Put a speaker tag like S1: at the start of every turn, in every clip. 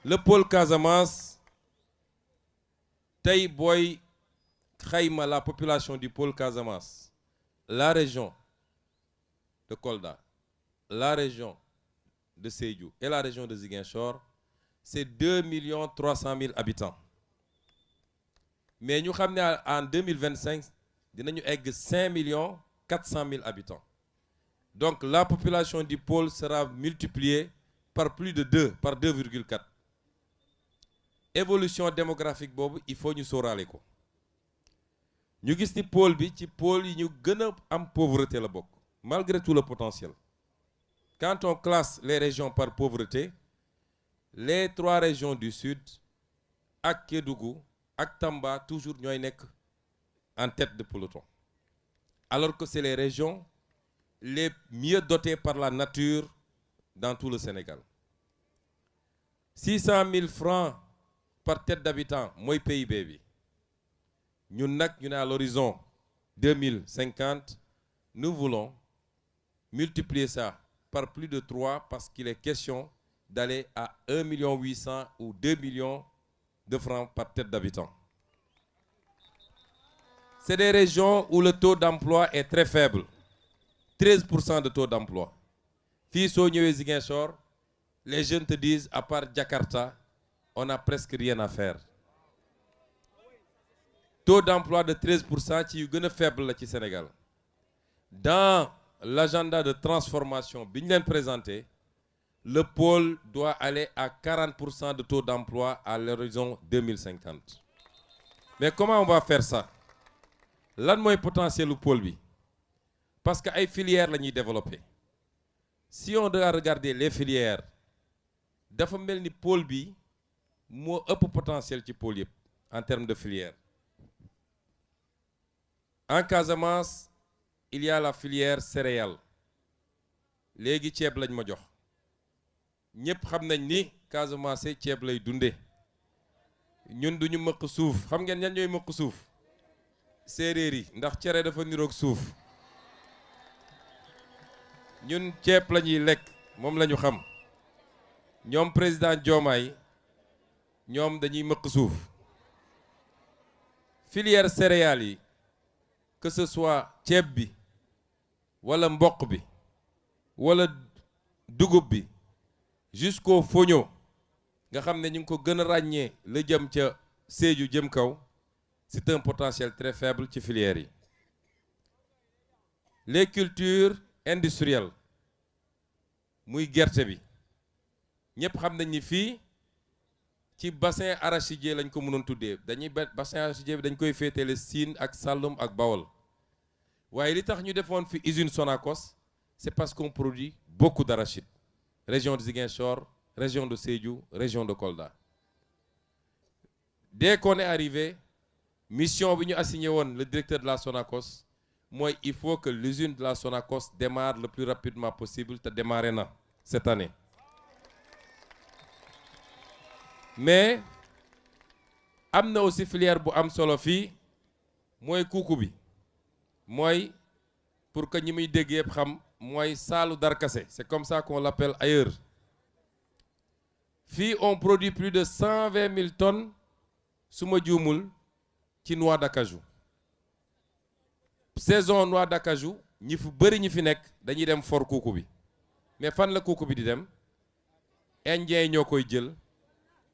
S1: le pôle Casamance tey booy xayma la population du pôle Casamance la région de Kolda la région de Sédhiou et la région de Ziguinchor c'est 2 300 000 habitants mais ñu xam ne en 2025 dinañu egg 5 400 000 habitants donc la population du pôle sera multipliée par plus de 2 par 2,4 évolution démographique boobu il faut ñu sóoraale ko ñu gis ni pôle bi ci pôle yi ñu gën a am pauvreté la bokk malgré tout le potentiel quand on classe les régions par pauvreté les 3 régions du sud ak Kédougou ak Tamba toujours ñooy nekk en tête de peloton alors que c'est les régions les mieux dotées par la nature dans tout le Sénégal 600 000 francs par tête d'habitant mooy PIB bi ñun nag ñu ne à l'horizon 2050 nous voulons multiplier ça par plus de 3 parce qu'il est question d'aller à 1 800 000 ou 2 millions de francs par tête d'habitant. C'est des régions où le taux d'emploi est très faible. 13% de taux d'emploi. Fii soo ñëwee Ziguinchor, les jeunes te disent à part Jakarta, on n'a presque rien à faire. Taux d'emploi de 13% ci yu gën a faible la ci Sénégal. Dans l'agenda de transformation bi ñu leen présenté, le pôle doit aller à 40% de taux d'emploi à l'horizon 2050. Mais comment on va faire ça? Lan mooy potentiel lu pôle bi? Parce que ay filières la ñuy développer. Si on doit regarder les filières, dafa mel ni pôle bi moo ëpp potentiel ci pôle yëpp en termes de filières. En Casamance, il y a la filière céréales. Léegi ceeb lañ ma jox. ñëpp xam nañ ni Casamance ceeb lay dunde ñun duñu mëq suuf xam ngeen ñan ñooy mëq suuf séeréer yi ndax cere dafa niroog suuf ñun ceeb la ñuy lekk moom la ñu xam ñoom président Diomaye ñoom dañuy mëq suuf filière céréales yi que ce soit ceeb bi wala mboq bi wala dugub bi jusqu'au foño nga xam ne ñu ngi ko gën a ràññee la jëm ca Sédhiou jëm kaw c'est un potentiel très faible ci filières yi les cultures industrielles muy gerte bi ñëpp xam nañ ni fii ci bassin arachidier lañ ko mënoon tuddee dañuy bassin arachidier bi dañ koy féetale Sine ak Saloum ak Bawol waaye li tax ñu defoon fi usine Sonacos c'est parce qu'on produit beaucoup d'arachide région de Ziguinchor, région de Sédhiou, région de Kolda. Dès qu'on est arrivé, mission bi ñu assigné woon le directeur de la Sonacos mooy il faut que l'usine de la Sonacos démarre le plus rapidement possible te démarrer na cette année. Mais am na aussi filière bu am solo fii mooy kuuku bi mooy pour que ñi muy dégg yëpp xam mooy saalu darkase c'est comme ça qu'on l'appelle ailleurs fii on produit plus de 120 000 tonnes su ma juumul ci noix d'acajou saison noix d'acajou ñi fu bëri ñi fi nekk dañuy dem for kuuku bi mais fan la kuuku bi di dem indien yi ñoo koy jël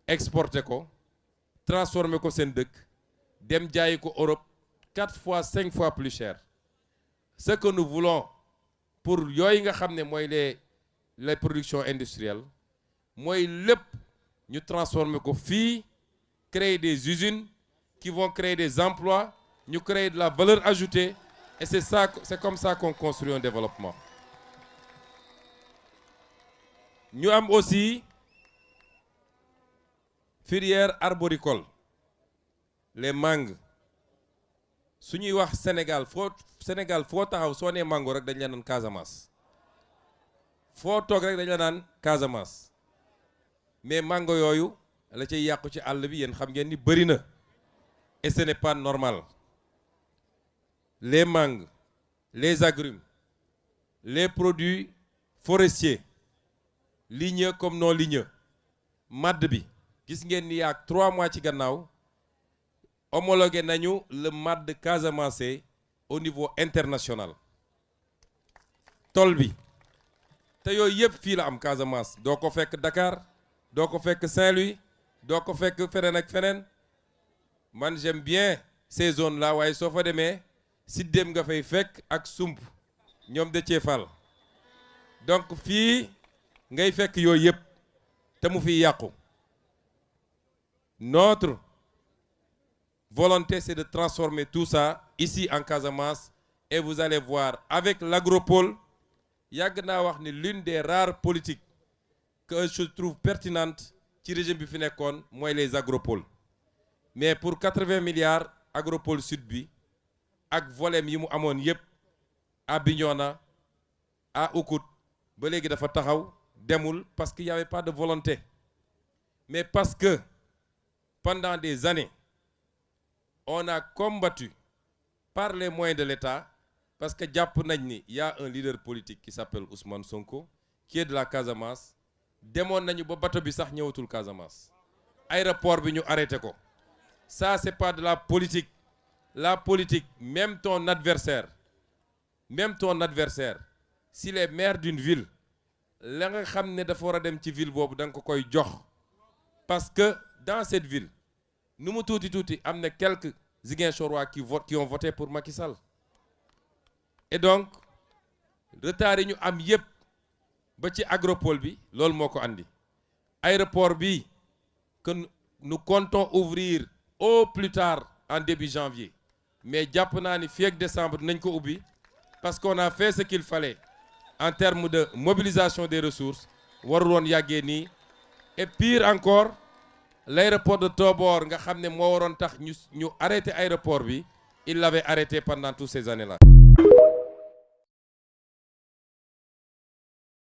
S1: exporter ko transformer ko seen dëkk dem jaayi ko Europe 4 fois 5 fois plus cher ce que nous voulons pour yooyu nga xam ne mooy les productions industrielles mooy lépp ñu transformer ko fii créer des usines qui vont créer des emplois ñu créer de la valeur ajoutée et c'est comme ça qu'on construit un développement. ñu am aussi filière arboricole les mangues su ñuy wax Sénégal foo taxaw soo nee mango rek dañ la naan Casamance foo toog rek dañ la naan Casamance mais mango yooyu la cay yàqu ci àll bi yéen xam ngeen ni bëri na et ce n'est pas normal les mangues les agrumes les produits forestiers ligneux comme non ligneux madd bi gis ngeen ni yaa 3 mois ci gannaaw homologué nañu le MAD Casamance au niveau international tool bi te yooyu yëpp fii la am Casamance doo ko fekk Dakar doo ko fekk Saint-Louis doo ko fekk feneen ak feneen man j'aime bien ces zones là waaye soo fa demee Siddéem nga fay fekk ak Sump ñoom de Ceefal donc fii ngay fekk yooyu yëpp te mu fiy yàqu. Notre volonté c'est de transformer tout ça ici en Casamance et vous allez voir avec l'agropole yàgg naa wax ni l'une des rares politiques que je trouve pertinente ci régime bi fi nekkoon mooy les agropoles mais pour 80 milliards agropole sud bi ak volem yi mu amoon yépp à Bignona à Oukout ba léegi dafa taxaw demul parce qu'il y avait pas de volonté mais parce que pendant des années on a combattu par les moyens de l'État parce que jàpp nañ ni y a un leader politique qui s'appelle Ousmane Sonko qui est de la Casamance demoon nañu ba bateau bi sax ñëwatul Casamance aéroport bi ñu arrêté ko ça c'est pas de la politique même ton adversaire s'il est maire d'une ville la nga xam ne dafa war a dem ci ville boobu da nga ko koy jox parce que dans cette ville nu mu tuuti am na quelques Ziguinchorois qui ont voté pour Macky Sall et donc retard yi ñu am yépp ba ci agropole bi loolu moo ko andi aéroport bi que nous comptons ouvrir au plus tard en début janvier mais jàpp naa ni fii ak décembre nañ ko ubbi parce qu'on a fait ce qu'il fallait en termes de mobilisation des ressources warul woon yàggee nii et pire encore l'aéroport de Tobor nga xam ne moo waroon tax ñu arrêté aéroport bi il l'avait arrêté pendant toutes ces années-là.